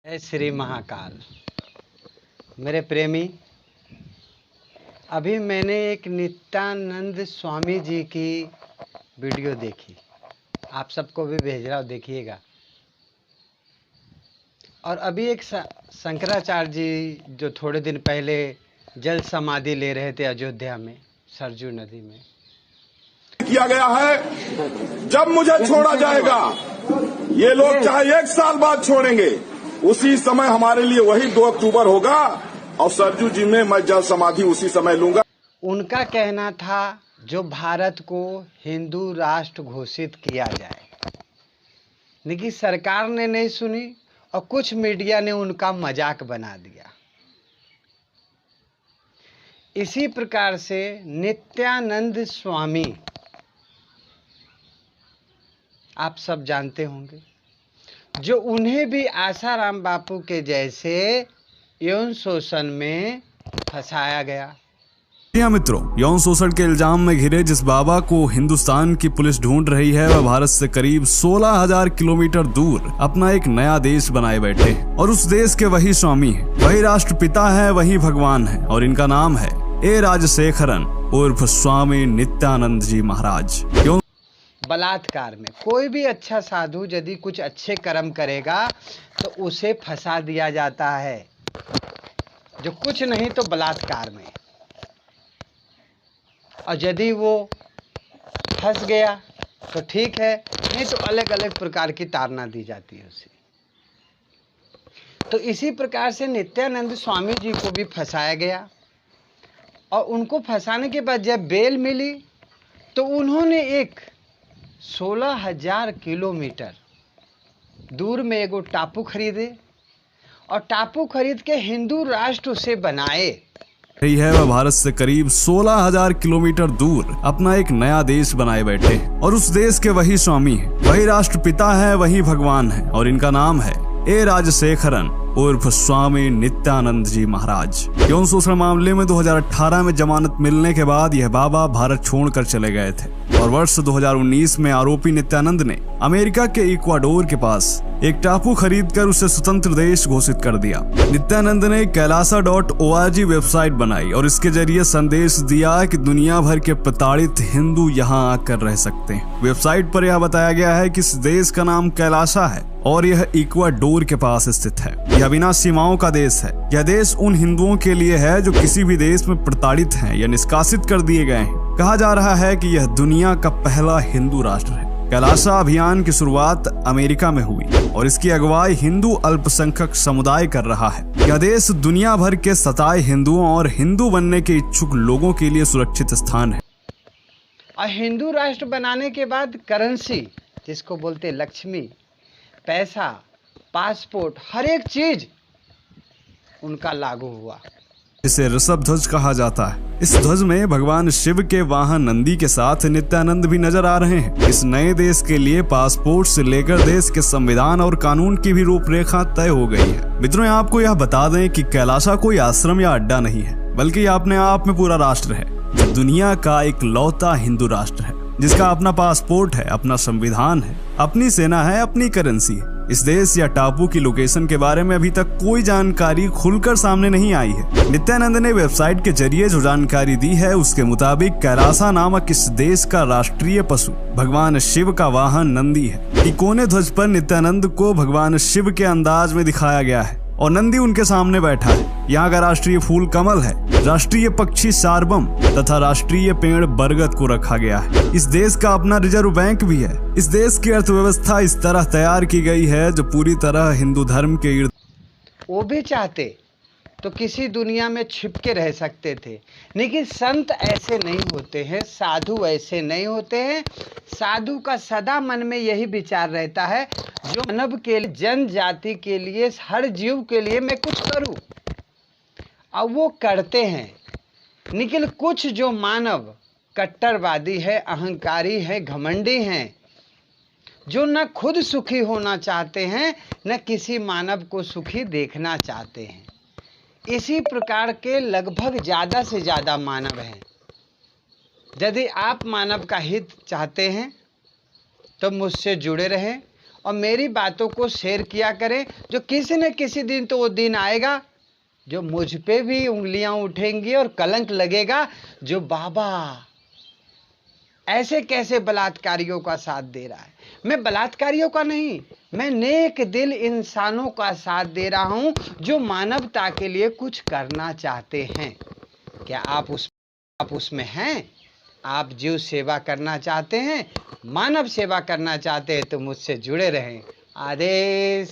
जय श्री महाकाल। मेरे प्रेमी, अभी मैंने एक नित्यानंद स्वामी जी की वीडियो देखी, आप सबको भी भेज रहा हूँ, देखिएगा। और अभी एक शंकराचार्य जी जो थोड़े दिन पहले जल समाधि ले रहे थे अयोध्या में सरजू नदी में, किया गया है। जब मुझे छोड़ा जाएगा, ये लोग चाहे 1 साल बाद छोड़ेंगे, उसी समय हमारे लिए वही 2 अक्टूबर होगा और सरजू जी में मैं जल समाधि उसी समय लूंगा। उनका कहना था जो भारत को हिंदू राष्ट्र घोषित किया जाए, लेकिन सरकार ने नहीं सुनी और कुछ मीडिया ने उनका मजाक बना दिया। इसी प्रकार से नित्यानंद स्वामी, आप सब जानते होंगे, जो उन्हें भी आसाराम बापू के जैसे यौन शोषण में फंसाया गया। मित्रों, यौन शोषण के इल्जाम में घिरे जिस बाबा को हिंदुस्तान की पुलिस ढूंढ रही है, वह भारत से करीब 16,000 किलोमीटर दूर अपना एक नया देश बनाए बैठे हैं। और उस देश के वही स्वामी हैं, वही राष्ट्रपिता है, वही भगवान है। और इनका नाम है ए राजशेखरन उर्फ स्वामी नित्यानंद जी महाराज। बलात्कार में कोई भी अच्छा साधु यदि कुछ अच्छे कर्म करेगा तो उसे फंसा दिया जाता है, जो कुछ नहीं तो बलात्कार में। और यदि वो फंस गया तो ठीक है, नहीं तो अलग अलग प्रकार की ताड़ना दी जाती है उसे। तो इसी प्रकार से नित्यानंद स्वामी जी को भी फंसाया गया। और उनको फंसाने के बाद जब बेल मिली तो उन्होंने एक 16,000 किलोमीटर दूर में एगो टापू खरीदे और टापू खरीद के हिंदू राष्ट्र उसे बनाए। रही है वह भारत से करीब 16,000 किलोमीटर दूर अपना एक नया देश बनाए बैठे हैं। और उस देश के वही स्वामी हैं, वही राष्ट्रपिता है, वही भगवान है। और इनका नाम है ए राजशेखरन उर्फ स्वामी नित्यानंद जी महाराज। यौन शोषण मामले में 2018 में जमानत मिलने के बाद यह बाबा भारत छोड़कर चले गए थे। और वर्ष 2019 में आरोपी नित्यानंद ने अमेरिका के इक्वाडोर के पास एक टापू खरीदकर उसे स्वतंत्र देश घोषित कर दिया। नित्यानंद ने कैलासा.org वेबसाइट बनाई और इसके जरिए संदेश दिया कि दुनिया भर के प्रताड़ित हिंदू यहाँ आकर रह सकते हैं। वेबसाइट पर यह बताया गया है कि इस देश का नाम कैलासा है और यह इक्वाडोर के पास स्थित है। यह बिना सीमाओं का देश है। यह देश उन हिंदुओं के लिए है जो किसी भी देश में प्रताड़ित हैं या निष्कासित कर दिए गए हैं। कहा जा रहा है कि यह दुनिया का पहला हिंदू राष्ट्र है। कैलासा अभियान की शुरुआत अमेरिका में हुई और इसकी अगुवाई हिंदू अल्पसंख्यक समुदाय कर रहा है। यह देश दुनिया भर के सताए हिंदुओं और हिंदू बनने के इच्छुक लोगों के लिए सुरक्षित स्थान है। और हिंदू राष्ट्र बनाने के बाद करेंसी, जिसको बोलते लक्ष्मी, पैसा, पासपोर्ट, हर एक चीज उनका लागू हुआ। इसे ऋषभ ध्वज कहा जाता है। इस ध्वज में भगवान शिव के वाहन नंदी के साथ नित्यानंद भी नजर आ रहे हैं। इस नए देश के लिए पासपोर्ट से लेकर देश के संविधान और कानून की भी रूपरेखा तय हो गई है। मित्रों, आपको यह बता दें कि कैलासा कोई आश्रम या अड्डा नहीं है, बल्कि अपने आप में पूरा राष्ट्र है, जो दुनिया का एक लौता हिंदू राष्ट्र है, जिसका अपना पासपोर्ट है, अपना संविधान है, अपनी सेना है, अपनी करेंसी है। इस देश या टापू की लोकेशन के बारे में अभी तक कोई जानकारी खुलकर सामने नहीं आई है। नित्यानंद ने वेबसाइट के जरिए जो जानकारी दी है उसके मुताबिक कैलासा नामक इस देश का राष्ट्रीय पशु भगवान शिव का वाहन नंदी है। इकोने ध्वज पर नित्यानंद को भगवान शिव के अंदाज में दिखाया गया है और नंदी उनके सामने बैठा है। यहाँ का राष्ट्रीय फूल कमल है, राष्ट्रीय पक्षी सारबम तथा राष्ट्रीय पेड़ बरगद को रखा गया है। इस देश का अपना रिजर्व बैंक भी है। इस देश की अर्थव्यवस्था इस तरह तैयार की गई है जो पूरी तरह हिंदू धर्म के इर्द। वो भी चाहते तो किसी दुनिया में छिप के रह सकते थे, लेकिन संत ऐसे नहीं होते हैं, साधु ऐसे नहीं होते हैं। साधु का सदा मन में यही विचार रहता है, जो मानव के लिए, जनजाति के लिए, हर जीव के लिए मैं कुछ करूं। अब वो करते हैं, लेकिन कुछ जो मानव कट्टरवादी है, अहंकारी है, घमंडी हैं, जो न खुद सुखी होना चाहते हैं न किसी मानव को सुखी देखना चाहते हैं। इसी प्रकार के लगभग ज़्यादा से ज़्यादा मानव हैं। यदि आप मानव का हित चाहते हैं तो मुझसे जुड़े रहें और मेरी बातों को शेयर किया करें। जो किसी न किसी दिन तो वो दिन आएगा जो मुझ पे भी उंगलियां उठेंगी और कलंक लगेगा, जो बाबा ऐसे कैसे बलात्कारियों का साथ दे रहा है। मैं बलात्कारियों का नहीं, मैं नेक दिल इंसानों का साथ दे रहा हूं जो मानवता के लिए कुछ करना चाहते हैं। क्या आप उसमें हैं? आप जीव सेवा करना चाहते हैं, मानव सेवा करना चाहते हैं तो मुझसे जुड़े रहें। आदेश।